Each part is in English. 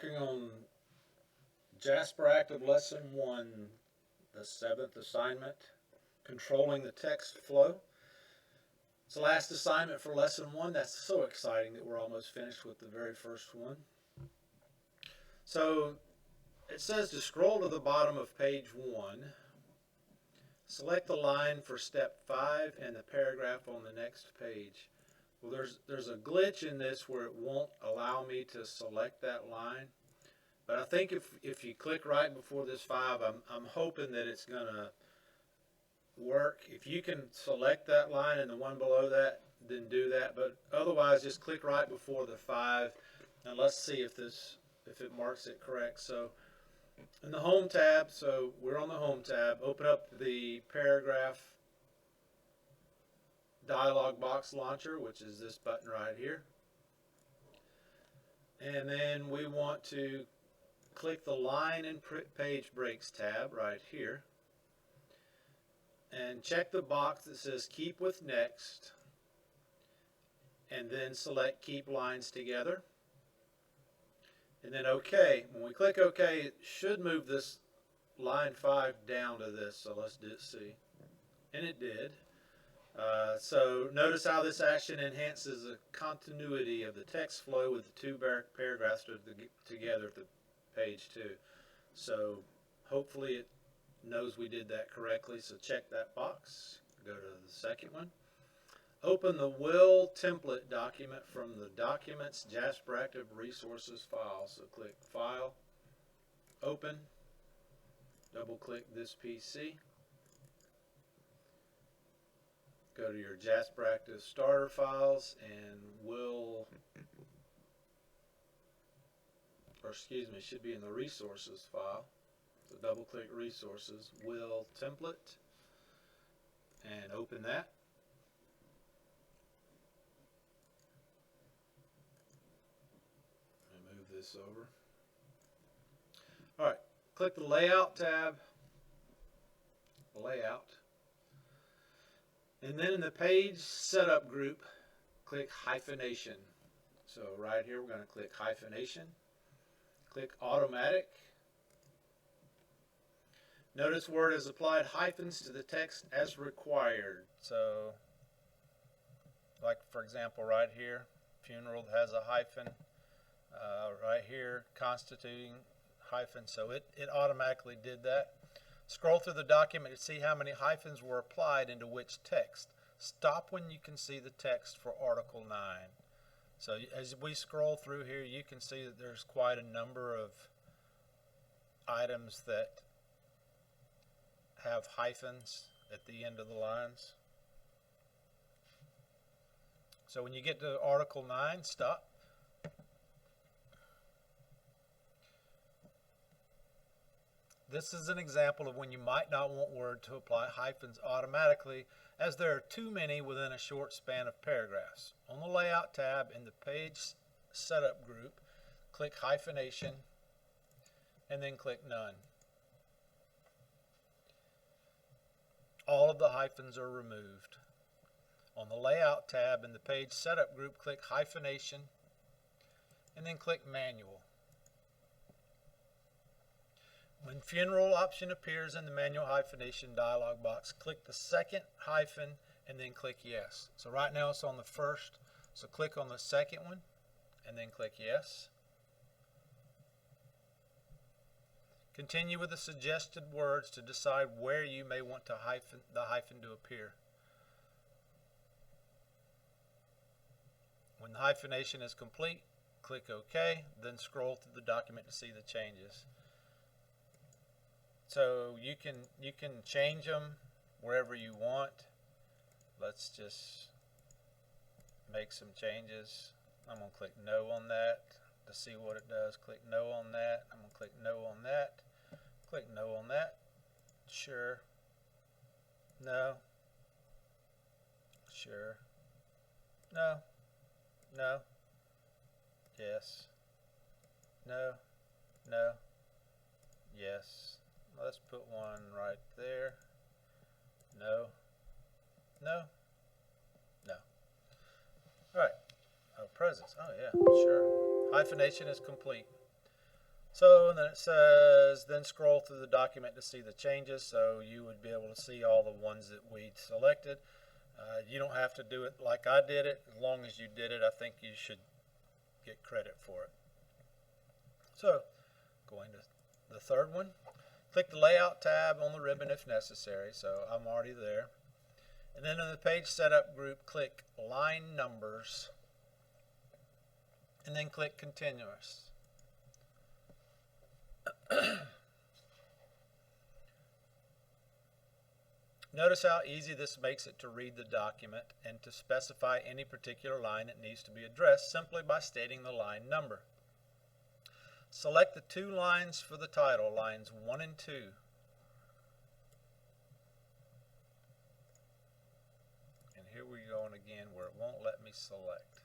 working on Jasper Active Lesson 1, the 7th assignment, Controlling the Text Flow. It's the last assignment for Lesson 1. That's so exciting that we're almost finished with the very first one. So it says to scroll to the bottom of page 1, select the line for step 5 and the paragraph on the next page. Well, there's a glitch in this where it won't allow me to select that line. But I think if you click right before this 5, I'm hoping that it's going to work. If you can select that line and the one below that, then do that. But otherwise, just click right before the 5, and let's see if it marks it correct. So in the Home tab, so we're on the Home tab, open up the paragraph dialog box launcher, which is this button right here. And then we want to click the Line and Page Breaks tab right here. And check the box that says Keep with Next. And then select Keep Lines Together. And then OK. When we click OK, it should move this line 5 down to this. So let's see. And it did. So notice how this action enhances the continuity of the text flow with the two paragraphs together at the page 2. So hopefully it knows we did that correctly. So check that box. Go to the second one. Open the Will template document from the Documents Jasper Active Resources file. So click File, Open, double click this PC. Go to your Jasper Active starter files and it should be in the resources file. So double click resources, Will template, and open that. Let me move this over. Alright, click the Layout tab, Layout. And then in the page setup group, click hyphenation. So right here we're going to click hyphenation. Click automatic. Notice Word has applied hyphens to the text as required. So like for example right here, funeral has a hyphen. Right here, constituting hyphen. So it automatically did that. Scroll through the document to see how many hyphens were applied into which text. Stop when you can see the text for Article 9. So as we scroll through here, you can see that there's quite a number of items that have hyphens at the end of the lines. So when you get to Article 9, stop. This is an example of when you might not want Word to apply hyphens automatically, as there are too many within a short span of paragraphs. On the Layout tab in the Page Setup group, click Hyphenation, and then click None. All of the hyphens are removed. On the Layout tab in the Page Setup group, click Hyphenation, and then click Manual. When Funeral option appears in the Manual Hyphenation dialog box, click the second hyphen and then click Yes. So right now it's on the first, so click on the second one and then click Yes. Continue with the suggested words to decide where you may want the hyphen to appear. When the hyphenation is complete, click OK, then scroll through the document to see the changes. So you can change them wherever you want. Let's just make some changes. I'm going to click No on that to see what it does. Click No on that. I'm going to click No on that. Click No on that. Sure. No. Sure. No. No. Yes. No. No. Yes. Let's put one right there. No. No. No. All right. Oh, presents. Oh, yeah. Sure. Hyphenation is complete. So, and then it says, then scroll through the document to see the changes. So you would be able to see all the ones that we selected. You don't have to do it like I did it. As long as you did it, I think you should get credit for it. So, going to the third one, click the Layout tab on the ribbon if necessary. So I'm already there. And then in the Page Setup group, click Line Numbers, and then click Continuous. Notice how easy this makes it to read the document and to specify any particular line that needs to be addressed simply by stating the line number. Select the two lines for the title, lines 1 and 2. And here we're going again where it won't let me select.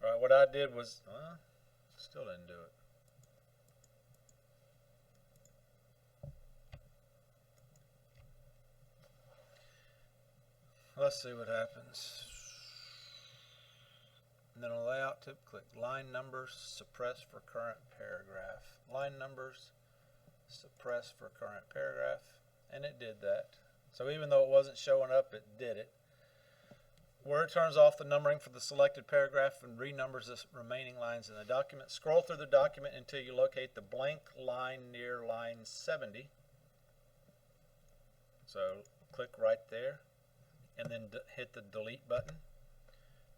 Alright, what I did was, still didn't do it. Let's see what happens. And then on the Layout tip, click Line Numbers, Suppress for Current Paragraph. Line Numbers, Suppress for Current Paragraph. And it did that. So even though it wasn't showing up, it did it. Where it turns off the numbering for the selected paragraph and renumbers the remaining lines in the document. Scroll through the document until you locate the blank line near line 70. So click right there and then hit the delete button,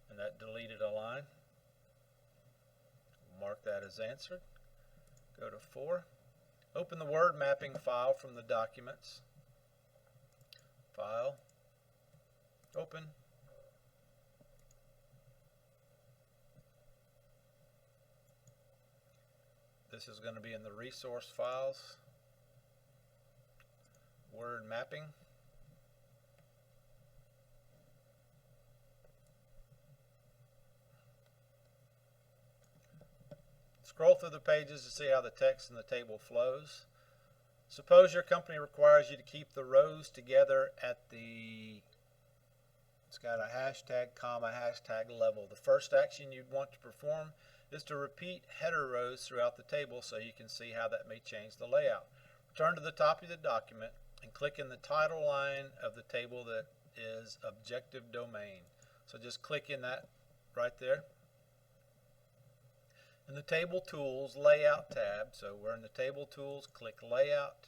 and that deleted a line. Mark that as answered. Go to 4. Open the word mapping file from the documents. File. Open. This is going to be in the resource files. Word mapping. Scroll through the pages to see how the text in the table flows. Suppose your company requires you to keep the rows together at the, it's got a hashtag, comma, hashtag level. The first action you'd want to perform is to repeat header rows throughout the table so you can see how that may change the layout. Return to the top of the document and click in the title line of the table that is Objective Domain. So just click in that right there. In the Table Tools Layout tab, so we're in the Table Tools, click Layout.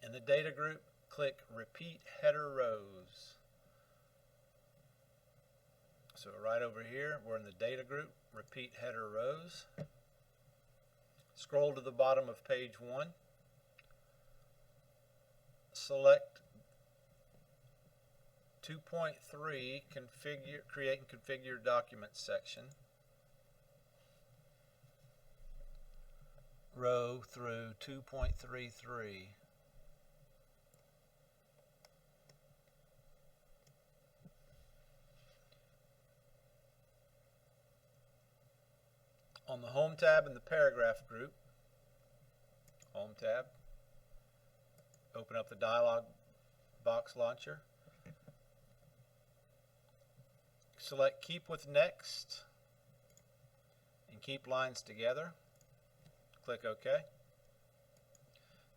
In the Data group, click Repeat Header Rows. So right over here, we're in the Data group, Repeat Header Rows. Scroll to the bottom of page 1. Select 2.3, create and configure documents section. Row through 2.33. On the Home tab in the Paragraph group, Home tab, open up the dialog box launcher. Select Keep with Next and Keep Lines Together. Click OK.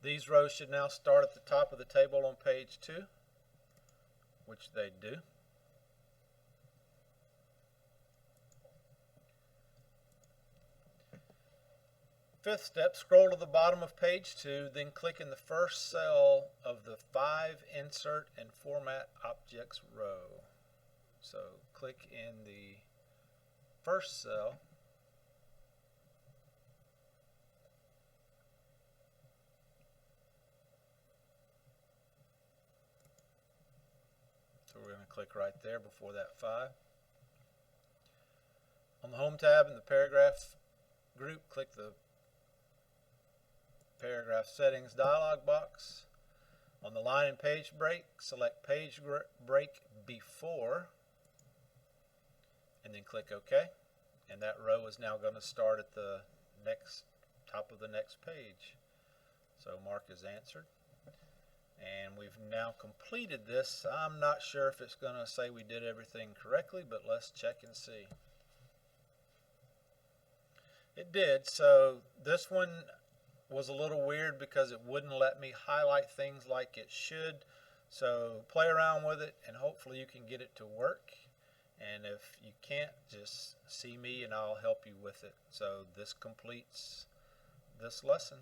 These rows should now start at the top of the table on page 2, which they do. Fifth step, scroll to the bottom of page 2, then click in the first cell of the 5 Insert and Format Objects row. So click in the first cell. So we're going to click right there before that 5. On the Home tab in the Paragraph group, click the Paragraph Settings dialog box. On the Line and Page Break, select Page Break Before, and then click OK. And that row is now going to start at the next top of the next page. So mark as answered. And we've now completed this. I'm not sure if it's going to say we did everything correctly, but let's check and see. It did. So this one was a little weird because it wouldn't let me highlight things like it should. So play around with it and hopefully you can get it to work. And if you can't, just see me and I'll help you with it. So this completes this lesson.